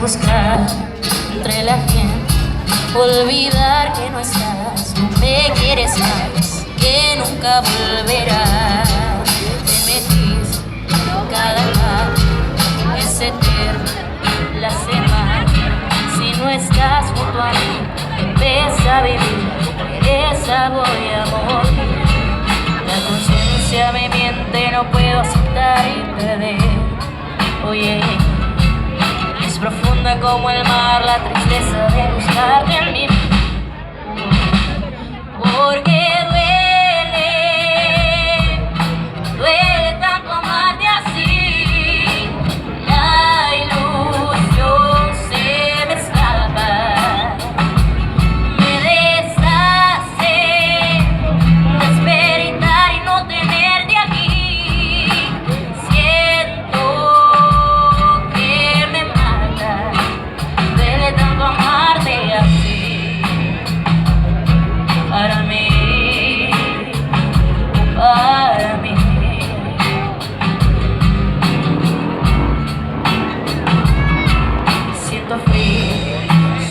buscar entre la gente, olvidar que no estás, no me quieres más, que nunca volverás. Te metís cada día, es eterno la semana. Si no estás junto a mí, empieza a vivir, esa voy a morir. La conciencia me miente, no puedo aceptar y perder. Oye, es profunda como el mar la tristeza de buscarte en mí. Porque duele tanto amarte así. La ilusión se me escapa, me deshace despertar y no tenerte aquí. Siento que me mata, duele tanto amarte así. Para mí, para mí. Siento frío,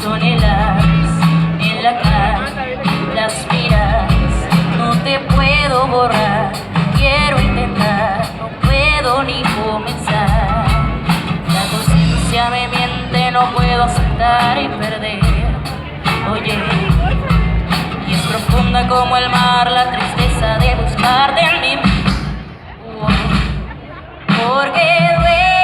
son heladas en la cara, las miras, no te puedo borrar, quiero intentar, no puedo ni comenzar. La conciencia me miente, no puedo aceptar y perder. Oye, y es profunda como el mar la tristeza de buscarte en mí. Porque duele.